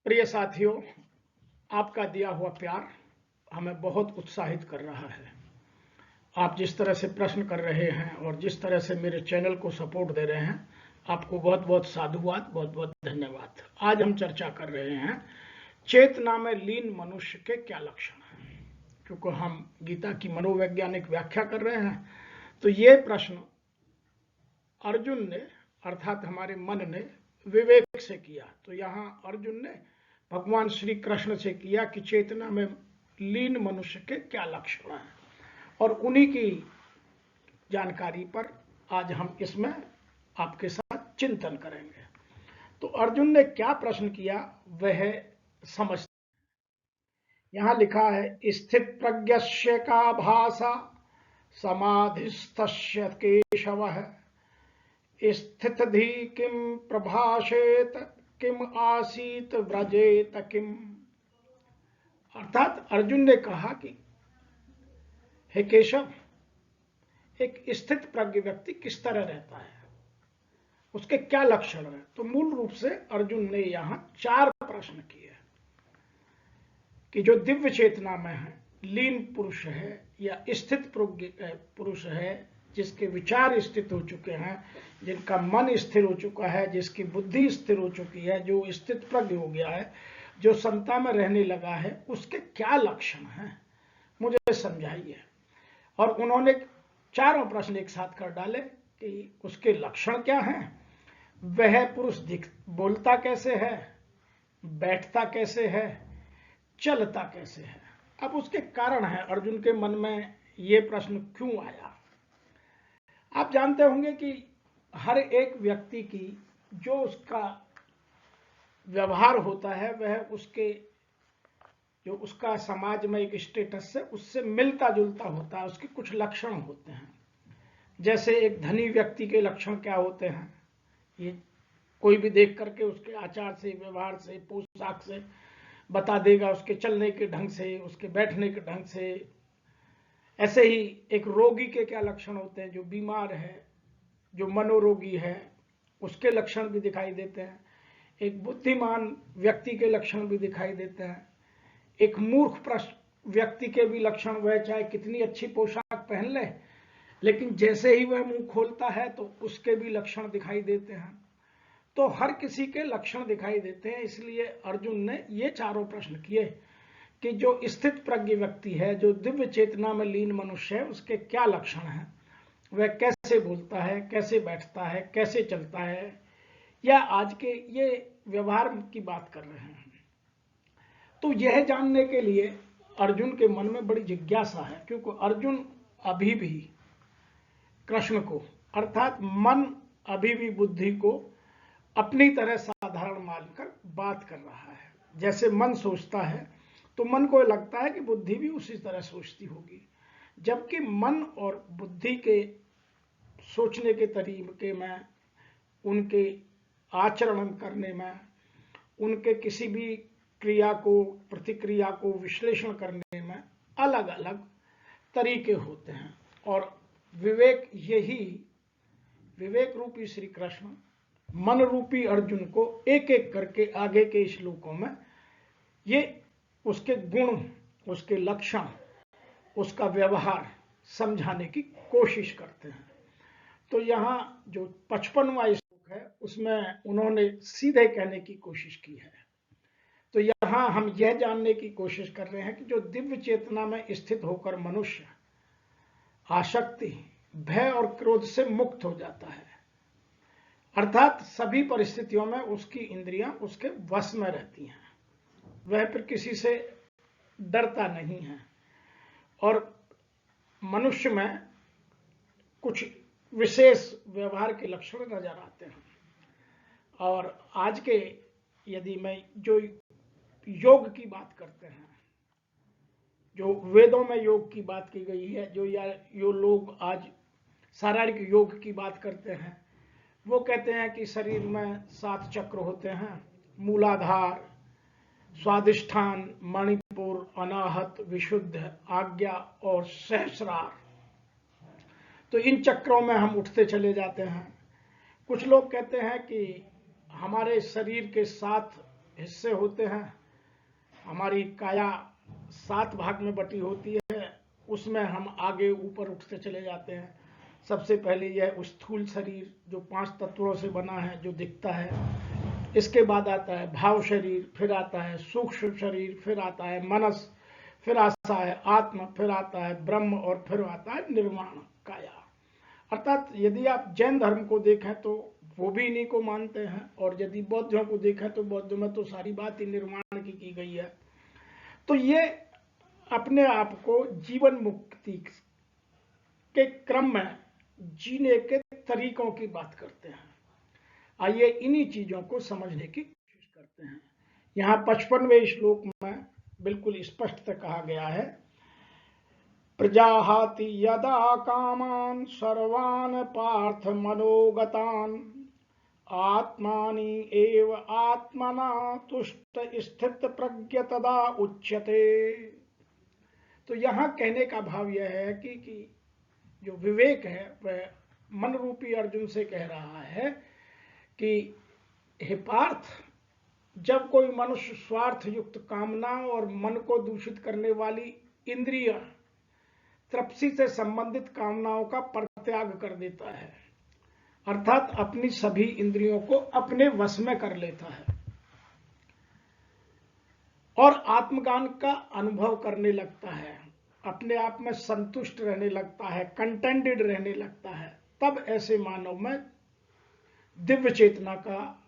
प्रिय साथियों, आपका दिया हुआ प्यार हमें बहुत उत्साहित कर रहा है। आप जिस तरह से प्रश्न कर रहे हैं और जिस तरह से मेरे चैनल को सपोर्ट दे रहे हैं, आपको बहुत बहुत साधुवाद, बहुत बहुत धन्यवाद। आज हम चर्चा कर रहे हैं चेतना में लीन मनुष्य के क्या लक्षण हैं। क्योंकि हम गीता की मनोवैज्ञानिक व्याख्या कर रहे हैं, तो ये प्रश्न अर्जुन ने अर्थात हमारे मन ने विवेक से किया। तो यहाँ अर्जुन ने भगवान श्री कृष्ण से किया कि चेतना में लीन मनुष्य के क्या लक्षण हैं, और उन्हीं की जानकारी पर आज हम इसमें आपके साथ चिंतन करेंगे। तो अर्जुन ने क्या प्रश्न किया वह समझते। यहां लिखा है, स्थित प्रज्ञस्य का भाषा समाधिस्थस्य केशवः स्थित धी किम प्रभाषेत किम आसीत व्रजेत किम। अर्थात अर्जुन ने कहा कि हे केशव, एक स्थित प्रज्ञ व्यक्ति किस तरह रहता है, उसके क्या लक्षण हैं। तो मूल रूप से अर्जुन ने यहां 4 प्रश्न किए कि जो दिव्य चेतना में है, लीन पुरुष है या स्थित पुरुष है, जिसके विचार स्थित हो चुके हैं, जिनका मन स्थिर हो चुका है, जिसकी बुद्धि स्थिर हो चुकी है, जो स्थित प्रज्ञ हो गया है, जो समता में रहने लगा है, उसके क्या लक्षण हैं, मुझे समझाइए। और उन्होंने 4 प्रश्न एक साथ कर डाले कि उसके लक्षण क्या हैं, वह पुरुष बोलता कैसे है, बैठता कैसे है, चलता कैसे है। अब उसके कारण है अर्जुन के मन में यह प्रश्न क्यों आया। आप जानते होंगे कि हर एक व्यक्ति की जो उसका व्यवहार होता है वह उसका समाज में एक स्टेटस से उससे मिलता जुलता होता है, उसके कुछ लक्षण होते हैं। जैसे एक धनी व्यक्ति के लक्षण क्या होते हैं, ये कोई भी देख करके उसके आचार से, व्यवहार से, पोशाक से बता देगा, उसके चलने के ढंग से, उसके बैठने के ढंग से। ऐसे ही एक रोगी के क्या लक्षण होते हैं, जो बीमार है, जो मनोरोगी है, उसके लक्षण भी दिखाई देते हैं। एक बुद्धिमान व्यक्ति के लक्षण भी दिखाई देते हैं। एक मूर्ख व्यक्ति के भी लक्षण, वह चाहे कितनी अच्छी पोशाक पहन ले, लेकिन जैसे ही वह मुंह खोलता है तो उसके भी लक्षण दिखाई देते हैं। तो हर किसी के लक्षण दिखाई देते हैं। इसलिए अर्जुन ने ये 4 प्रश्न किए कि जो स्थित प्रज्ञ व्यक्ति है, जो दिव्य चेतना में लीन मनुष्य है, उसके क्या लक्षण हैं, वह कैसे बोलता है, कैसे बैठता है, कैसे चलता है, या आज के ये व्यवहार की बात कर रहे हैं। तो यह जानने के लिए अर्जुन के मन में बड़ी जिज्ञासा है, क्योंकि अर्जुन अभी भी कृष्ण को अर्थात मन, अभी भी बुद्धि को अपनी तरह साधारण मानकर बात कर रहा है। जैसे मन सोचता है तो मन को लगता है कि बुद्धि भी उसी तरह सोचती होगी, जबकि मन और बुद्धि के सोचने के तरीके में, उनके आचरण करने में, उनके किसी भी क्रिया को, प्रतिक्रिया को विश्लेषण करने में अलग अलग तरीके होते हैं। और विवेक रूपी श्री कृष्ण मन रूपी अर्जुन को एक एक करके आगे के श्लोकों में ये उसके गुण, उसके लक्षण, उसका व्यवहार समझाने की कोशिश करते हैं। तो यहाँ जो 55वां श्लोक है उसमें उन्होंने सीधे कहने की कोशिश की है। तो यहाँ हम यह जानने की कोशिश कर रहे हैं कि जो दिव्य चेतना में स्थित होकर मनुष्य आसक्ति, भय और क्रोध से मुक्त हो जाता है, अर्थात सभी परिस्थितियों में उसकी इंद्रियां उसके वश में रहती हैं, वह फिर किसी से डरता नहीं है, और मनुष्य में कुछ विशेष व्यवहार के लक्षण नजर आते हैं। और आज के यदि मैं जो योग की बात करते हैं, जो वेदों में योग की बात की गई है, जो लोग आज शारीरिक योग की बात करते हैं, वो कहते हैं कि शरीर में 7 चक्र होते हैं, मूलाधार, स्वादिष्ठान, मणिपुर, अनाहत, विशुद्ध, आज्ञा और सहस्रार। तो इन चक्रों में हम उठते चले जाते हैं। कुछ लोग कहते हैं कि हमारे शरीर के 7 हिस्से होते हैं। हमारी काया 7 भाग में बटी होती है, उसमें हम आगे ऊपर उठते चले जाते हैं। सबसे पहले यह स्थूल शरीर जो 5 तत्वों से बना है, जो दिखता है। इसके बाद आता है भाव शरीर, फिर आता है सूक्ष्म शरीर, फिर आता है मनस, फिर आता है आत्मा, फिर आता है ब्रह्म, और फिर आता है निर्वाण काया। अर्थात यदि आप जैन धर्म को देखें तो वो भी इन्हीं को मानते हैं, और यदि बौद्धों को देखें तो बौद्धों में तो सारी बात ही निर्वाण की गई है। तो ये अपने आप को जीवन मुक्ति के क्रम में जीने के तरीकों की बात करते हैं। आइए इन्हीं चीजों को समझने की कोशिश करते हैं। यहाँ 55वें श्लोक में बिल्कुल स्पष्ट कहा गया है, प्रजाहाति यदा कामान सर्वान पार्थ मनोगतान आत्मानि एव आत्मना तुष्ट स्थित प्रज्ञ तदा उच्यते। तो यहाँ कहने का भाव यह है कि जो विवेक है वह मन रूपी अर्जुन से कह रहा है कि हे पार्थ, जब कोई मनुष्य स्वार्थ युक्त कामना और मन को दूषित करने वाली इंद्रिय तृप्ति से संबंधित कामनाओं का परित्याग कर देता है, अर्थात अपनी सभी इंद्रियों को अपने वश में कर लेता है और आत्मज्ञान का अनुभव करने लगता है, अपने आप में संतुष्ट रहने लगता है, कंटेंटेड रहने लगता है, तब ऐसे मानव में दिव्य चेतना का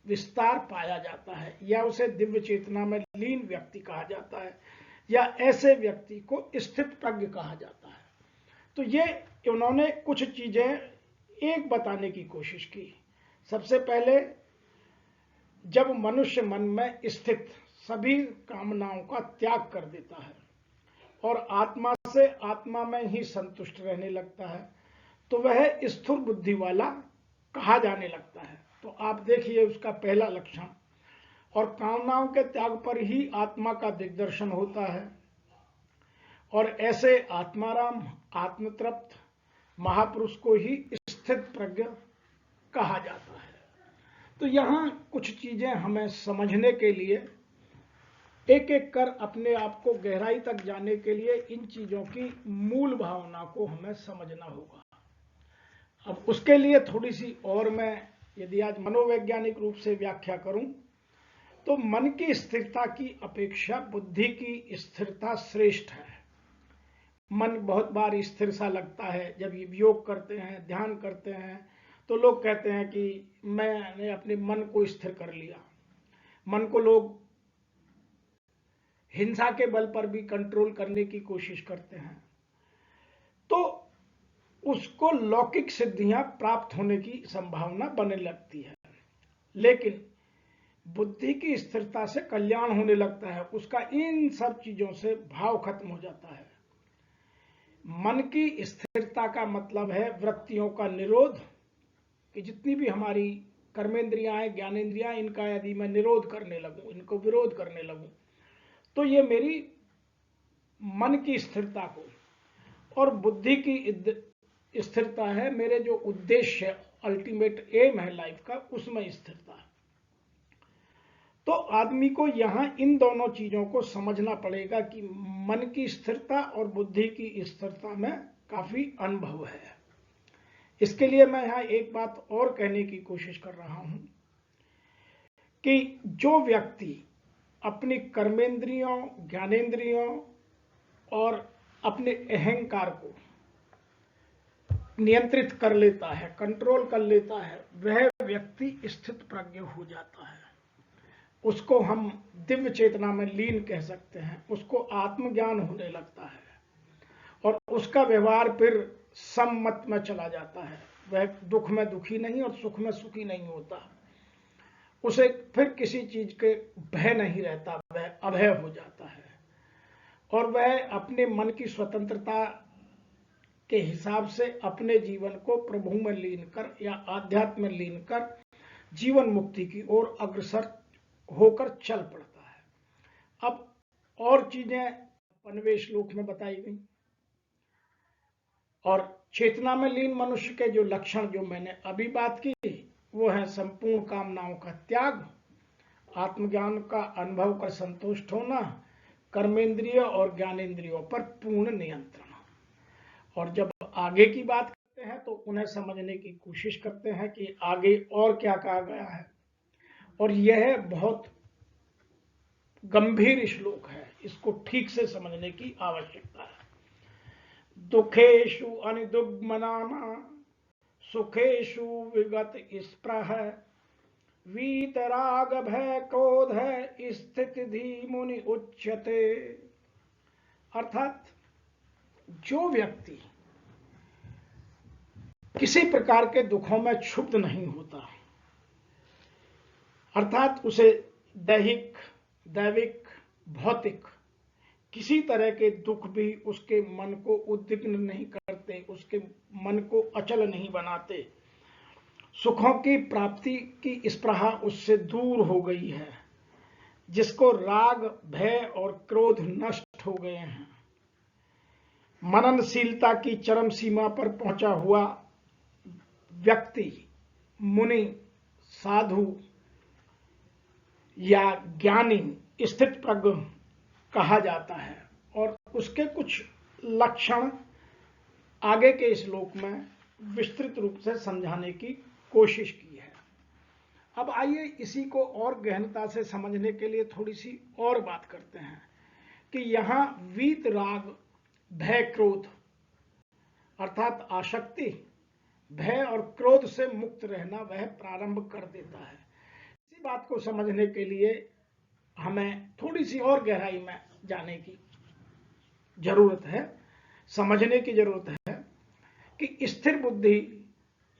विस्तार पाया जाता है, या उसे दिव्य चेतना में लीन व्यक्ति कहा जाता है, या ऐसे व्यक्ति को स्थित प्रज्ञ कहा जाता है। तो ये उन्होंने कुछ चीजें एक बताने की कोशिश की। सबसे पहले, जब मनुष्य मन में स्थित सभी कामनाओं का त्याग कर देता है और आत्मा से आत्मा में ही संतुष्ट रहने लगता है, तो वह स्थूल बुद्धि वाला कहा जाने लगता है। तो आप देखिए उसका पहला लक्षण, और कामनाओं के त्याग पर ही आत्मा का दिग्दर्शन होता है, और ऐसे आत्माराम आत्मतृप्त महापुरुष को ही स्थित प्रज्ञ कहा जाता है। तो यहाँ कुछ चीजें हमें समझने के लिए, एक एक कर अपने आप को गहराई तक जाने के लिए इन चीजों की मूल भावना को हमें समझना होगा। अब उसके लिए थोड़ी सी और मैं यदि आज मनोवैज्ञानिक रूप से व्याख्या करूं तो मन की स्थिरता की अपेक्षा बुद्धि की स्थिरता श्रेष्ठ है। मन बहुत बार स्थिर सा लगता है, जब ये योग करते हैं, ध्यान करते हैं, तो लोग कहते हैं कि मैंने अपने मन को स्थिर कर लिया। मन को लोग हिंसा के बल पर भी कंट्रोल करने की कोशिश करते हैं, तो उसको लौकिक सिद्धियां प्राप्त होने की संभावना बनने लगती है। लेकिन बुद्धि की स्थिरता से कल्याण होने लगता है, उसका इन सब चीजों से भाव खत्म हो जाता है। मन की स्थिरता का मतलब है वृत्तियों का निरोध, कि जितनी भी हमारी कर्मेंद्रियां हैं, ज्ञानेंद्रियां, इनका यदि मैं निरोध करने लगूं, इनको विरोध करने लगूं, तो ये मेरी मन की स्थिरता को, और बुद्धि की स्थिरता है मेरे जो उद्देश्य, अल्टीमेट एम है लाइफ का, उसमें स्थिरता है। तो आदमी को यहां इन दोनों चीजों को समझना पड़ेगा कि मन की स्थिरता और बुद्धि की स्थिरता में काफी अनुभव है। इसके लिए मैं यहां एक बात और कहने की कोशिश कर रहा हूं कि जो व्यक्ति अपनी कर्मेंद्रियों, ज्ञानेंद्रियों और अपने अहंकार को नियंत्रित कर लेता है, कंट्रोल कर लेता है, वह व्यक्ति स्थित प्रज्ञ हो जाता है। उसको हम दिव्य चेतना में लीन कह सकते हैं, उसको आत्मज्ञान होने लगता है और उसका व्यवहार फिर सम्मत में चला जाता है। वह दुख में दुखी नहीं और सुख में सुखी नहीं होता, उसे फिर किसी चीज के भय नहीं रहता, वह अभय हो जाता है और वह अपने मन की स्वतंत्रता के हिसाब से अपने जीवन को प्रभु में लीन कर या आध्यात्म में लीन कर जीवन मुक्ति की ओर अग्रसर होकर चल पड़ता है। अब और चीजें 55वें श्लोक में बताई गई, और चेतना में लीन मनुष्य के जो लक्षण जो मैंने अभी बात की, वो है संपूर्ण कामनाओं का त्याग, आत्मज्ञान का अनुभव कर संतुष्ट होना, कर्मेंद्रिय और ज्ञानेंद्रियों पर पूर्ण नियंत्रण। और जब आगे की बात करते हैं तो उन्हें समझने की कोशिश करते हैं कि आगे और क्या कहा गया है। और यह बहुत गंभीर श्लोक है, इसको ठीक से समझने की आवश्यकता है। दुखेषु अनिदुग्मनाना सुखेषु विगत स्पृह वीतराग भय क्रोध स्थिति धी मुनि उच्यते। अर्थात जो व्यक्ति किसी प्रकार के दुखों में क्षुब्ध नहीं होता, अर्थात उसे दैहिक, दैविक, भौतिक किसी तरह के दुख भी उसके मन को उद्विग्न नहीं करते, उसके मन को अचल नहीं बनाते, सुखों की प्राप्ति की स्पृहा उससे दूर हो गई है, जिसको राग, भय और क्रोध नष्ट हो गए हैं, मननशीलता की चरम सीमा पर पहुंचा हुआ व्यक्ति मुनि, साधु या ज्ञानी, स्थित प्रज्ञ कहा जाता है। और उसके कुछ लक्षण आगे के श्लोक में विस्तृत रूप से समझाने की कोशिश की है। अब आइए इसी को और गहनता से समझने के लिए थोड़ी सी और बात करते हैं कि यहां वीत राग भय क्रोध अर्थात आसक्ति, भय और क्रोध से मुक्त रहना वह प्रारंभ कर देता है। इसी बात को समझने के लिए हमें थोड़ी सी और गहराई में जाने की जरूरत है, समझने की जरूरत है कि स्थिर बुद्धि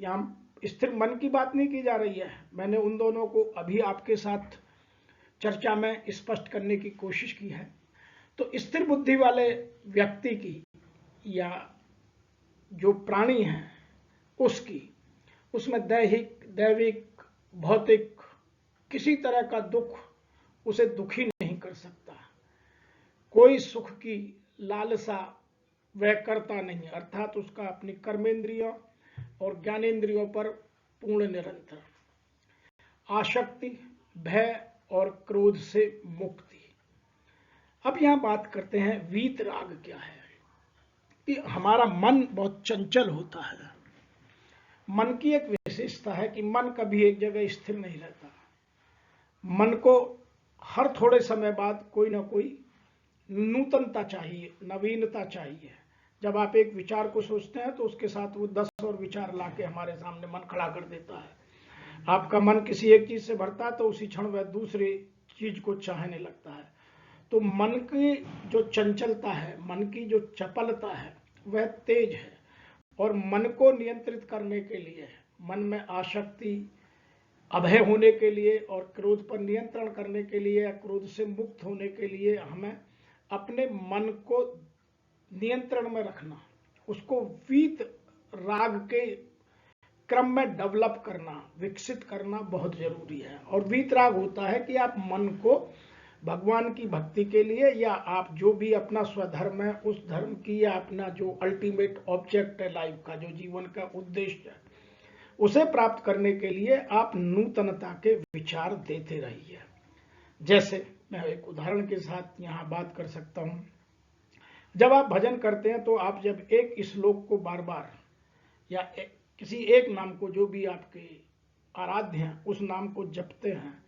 या स्थिर मन की बात नहीं की जा रही है। मैंने उन दोनों को अभी आपके साथ चर्चा में स्पष्ट करने की कोशिश की है। तो स्थिर बुद्धि वाले व्यक्ति की या जो प्राणी है उसकी, उसमें दैहिक, दैविक, भौतिक किसी तरह का दुख उसे दुखी नहीं कर सकता। कोई सुख की लालसा वह करता नहीं, अर्थात उसका अपनी कर्मेंद्रियों और ज्ञानेंद्रियों पर पूर्ण निरंतर आसक्ति, भय और क्रोध से मुक्ति। अब यहां बात करते हैं वीत राग क्या है। कि हमारा मन बहुत चंचल होता है। मन की एक विशेषता है कि मन कभी एक जगह स्थिर नहीं रहता। मन को हर थोड़े समय बाद कोई ना कोई नूतनता चाहिए, नवीनता चाहिए। जब आप एक विचार को सोचते हैं तो उसके साथ वो 10 और विचार लाके हमारे सामने मन खड़ा कर देता है। आपका मन किसी एक चीज से भरता है तो उसी क्षण वह दूसरी चीज को चाहने लगता है। तो मन की जो चंचलता है, मन की जो चपलता है, वह तेज है। और मन को नियंत्रित करने के लिए, मन में आसक्ति, अभय होने के लिए और क्रोध पर नियंत्रण करने के लिए या क्रोध से मुक्त होने के लिए हमें अपने मन को नियंत्रण में रखना, उसको वीत राग के क्रम में डेवलप करना, विकसित करना बहुत जरूरी है। और वीत राग होता है कि आप मन को भगवान की भक्ति के लिए या आप जो भी अपना स्वधर्म है उस धर्म की या अपना जो अल्टीमेट ऑब्जेक्ट है लाइफ का, जो जीवन का उद्देश्य है, उसे प्राप्त करने के लिए आप नूतनता के विचार देते रहिए। जैसे मैं एक उदाहरण के साथ यहाँ बात कर सकता हूँ। जब आप भजन करते हैं तो आप जब एक श्लोक को बार बार या किसी एक नाम को, जो भी आपके आराध्य हैं, उस नाम को जपते हैं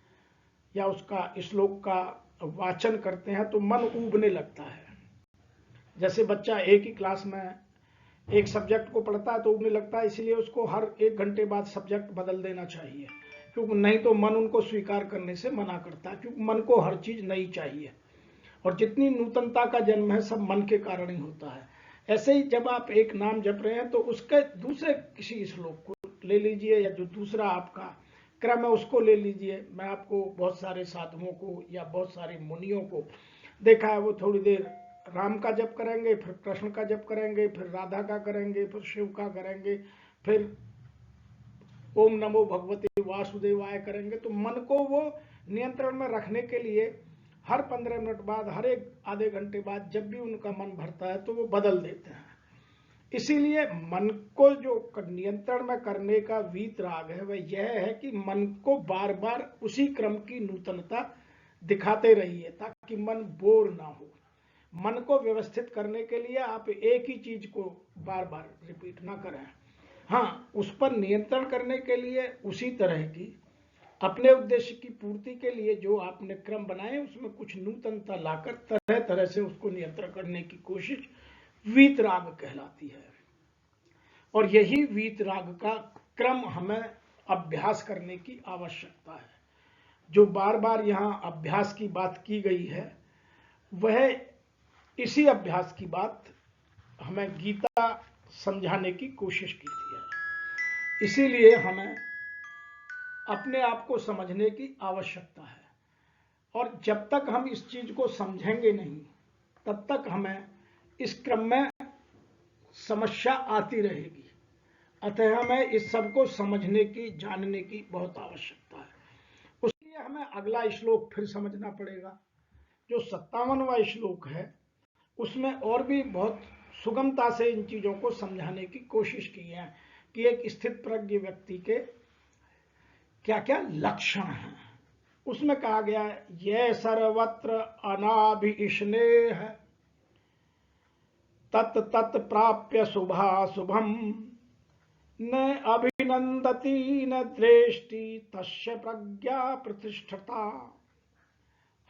या उसका श्लोक का वाचन करते हैं तो मन ऊबने लगता है। जैसे बच्चा एक ही क्लास में एक सब्जेक्ट को पढ़ता है तो ऊबने लगता है, इसलिए उसको हर 1 घंटे बाद सब्जेक्ट बदल देना चाहिए, क्योंकि नहीं तो मन उनको स्वीकार करने से मना करता है, क्योंकि मन को हर चीज नई चाहिए। और जितनी नूतनता का जन्म है सब मन के कारण ही होता है। ऐसे ही जब आप एक नाम जप रहे हैं तो उसके दूसरे किसी श्लोक को ले लीजिए या जो दूसरा आपका क्रम है उसको ले लीजिए। मैं आपको बहुत सारे साधुओं को या बहुत सारे मुनियों को देखा है, वो थोड़ी देर राम का जप करेंगे, फिर कृष्ण का जप करेंगे, फिर राधा का करेंगे, फिर शिव का करेंगे, फिर ओम नमो भगवते वासुदेवाय करेंगे। तो मन को वो नियंत्रण में रखने के लिए हर 15 मिनट बाद, हर एक आधे घंटे बाद जब भी उनका मन भरता है तो वो बदल देते हैं। इसीलिए मन को जो नियंत्रण में करने का वीतराग है वह यह है कि मन को बार बार उसी क्रम की नूतनता दिखाते रहिए ताकि मन बोर ना हो। मन को व्यवस्थित करने के लिए आप एक ही चीज को बार बार रिपीट ना करें। हाँ, उस पर नियंत्रण करने के लिए उसी तरह की अपने उद्देश्य की पूर्ति के लिए जो आपने क्रम बनाए उसमें कुछ नूतनता लाकर तरह तरह से उसको नियंत्रण करने की कोशिश वीतराग कहलाती है। और यही वीतराग का क्रम हमें अभ्यास करने की आवश्यकता है। जो बार बार यहां अभ्यास की बात की गई है वह इसी अभ्यास की बात हमें गीता समझाने की कोशिश की है। इसीलिए हमें अपने आप को समझने की आवश्यकता है और जब तक हम इस चीज को समझेंगे नहीं तब तक हमें इस क्रम में समस्या आती रहेगी। अतः हमें इस सब को समझने की जानने की बहुत आवश्यकता है। उसके लिए हमें अगला श्लोक फिर समझना पड़ेगा। जो 57वां श्लोक है उसमें और भी बहुत सुगमता से इन चीजों को समझाने की कोशिश की है कि एक स्थित प्रज्ञ व्यक्ति के क्या क्या लक्षण हैं। उसमें कहा गया है यह सर्वत्र अनाभिष्णेह तत् तत् प्राप्य शुभाशुभम न अभिनंदती न द्वेष्टि तस्य प्रज्ञा प्रतिष्ठता।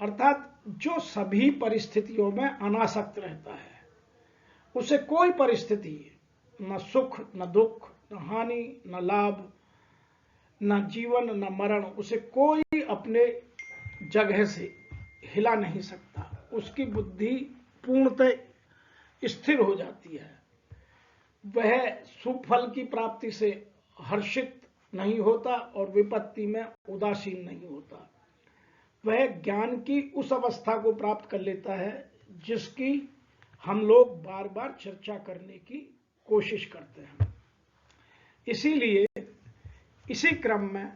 अर्थात जो सभी परिस्थितियों में अनासक्त रहता है, उसे कोई परिस्थिति न सुख न दुख न हानि न लाभ न जीवन न मरण, उसे कोई अपने जगह से हिला नहीं सकता। उसकी बुद्धि पूर्णतः स्थिर हो जाती है। वह सुफल की प्राप्ति से हर्षित नहीं होता और विपत्ति में उदासीन नहीं होता। वह ज्ञान की उस अवस्था को प्राप्त कर लेता है जिसकी हम लोग बार बार चर्चा करने की कोशिश करते हैं। इसीलिए इसी क्रम में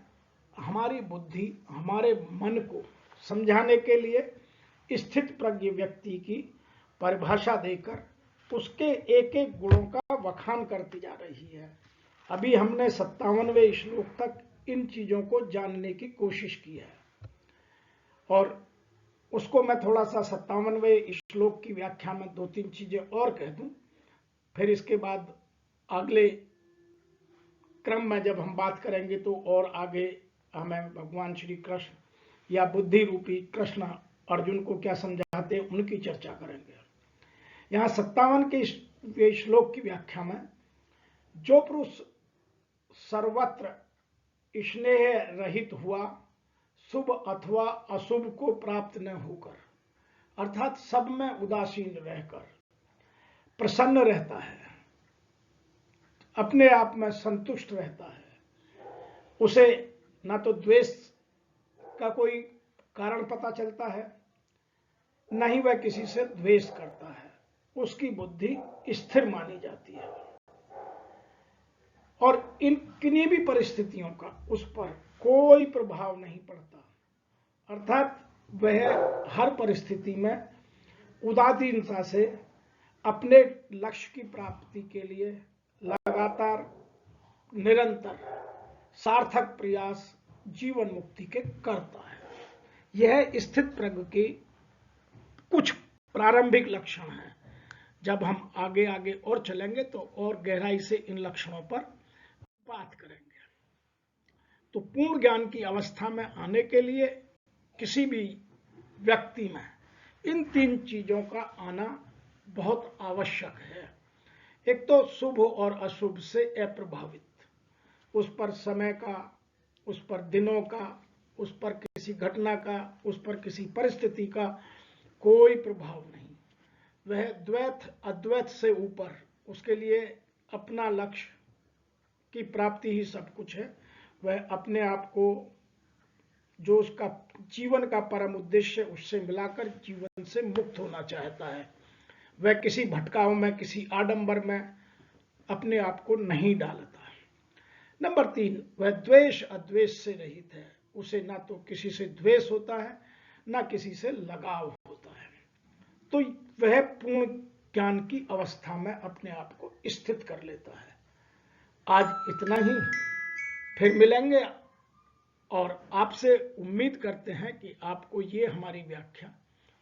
हमारी बुद्धि हमारे मन को समझाने के लिए स्थित प्रज्ञ व्यक्ति की परिभाषा देकर उसके एक एक गुणों का वखान करती जा रही है। अभी हमने 57वें श्लोक तक इन चीजों को जानने की कोशिश की है और उसको मैं थोड़ा सा 57वें श्लोक की व्याख्या में 2-3 चीजें और कह दूं। फिर इसके बाद अगले क्रम में जब हम बात करेंगे तो और आगे हमें भगवान श्री कृष्ण या बुद्धि रूपी कृष्ण अर्जुन को क्या समझाते हैं उनकी चर्चा करेंगे। यहां 57 के श्लोक की व्याख्या में जो पुरुष सर्वत्र स्नेह रहित हुआ शुभ अथवा अशुभ को प्राप्त न होकर, अर्थात सब में उदासीन रहकर प्रसन्न रहता है, अपने आप में संतुष्ट रहता है, उसे ना तो द्वेष का कोई कारण पता चलता है न ही वह किसी से द्वेष करता है, उसकी बुद्धि स्थिर मानी जाती है और इन किन्हीं भी परिस्थितियों का उस पर कोई प्रभाव नहीं पड़ता। अर्थात वह हर परिस्थिति में उदासीनता से अपने लक्ष्य की प्राप्ति के लिए लगातार निरंतर सार्थक प्रयास जीवन मुक्ति के करता है। यह स्थित प्रज्ञ के कुछ प्रारंभिक लक्षण हैं। जब हम आगे आगे और चलेंगे तो और गहराई से इन लक्षणों पर बात करेंगे। तो पूर्ण ज्ञान की अवस्था में आने के लिए किसी भी व्यक्ति में इन 3 चीजों का आना बहुत आवश्यक है। एक तो शुभ और अशुभ से अप्रभावित, उस पर समय का, उस पर दिनों का, उस पर किसी घटना का, उस पर किसी परिस्थिति का कोई प्रभाव नहीं। वह द्वैत अद्वैत से ऊपर, उसके लिए अपना लक्ष्य की प्राप्ति ही सब कुछ है। वह अपने आप को जो उसका जीवन का परम उद्देश्य उससे मिलाकर जीवन से मुक्त होना चाहता है। वह किसी भटकाव में, किसी आडंबर में अपने आप को नहीं डालता। नंबर 3, वह द्वेष अद्वेष से रहित है। उसे ना तो किसी से द्वेष होता है ना किसी से लगाव होता है। तो वह पूर्ण ज्ञान की अवस्था में अपने आप को स्थित कर लेता है। आज इतना ही, फिर मिलेंगे और आपसे उम्मीद करते हैं कि आपको ये हमारी व्याख्या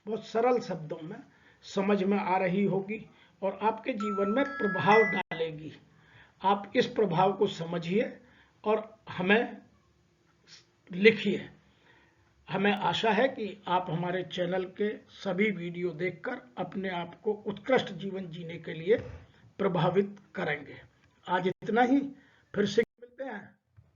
बहुत सरल शब्दों में समझ में आ रही होगी और आपके जीवन में प्रभाव डालेगी। आप इस प्रभाव को समझिए और हमें लिखिए। हमें आशा है कि आप हमारे चैनल के सभी वीडियो देखकर अपने आप को उत्कृष्ट जीवन जीने के लिए प्रभावित करेंगे। आज इतना ही, फिर से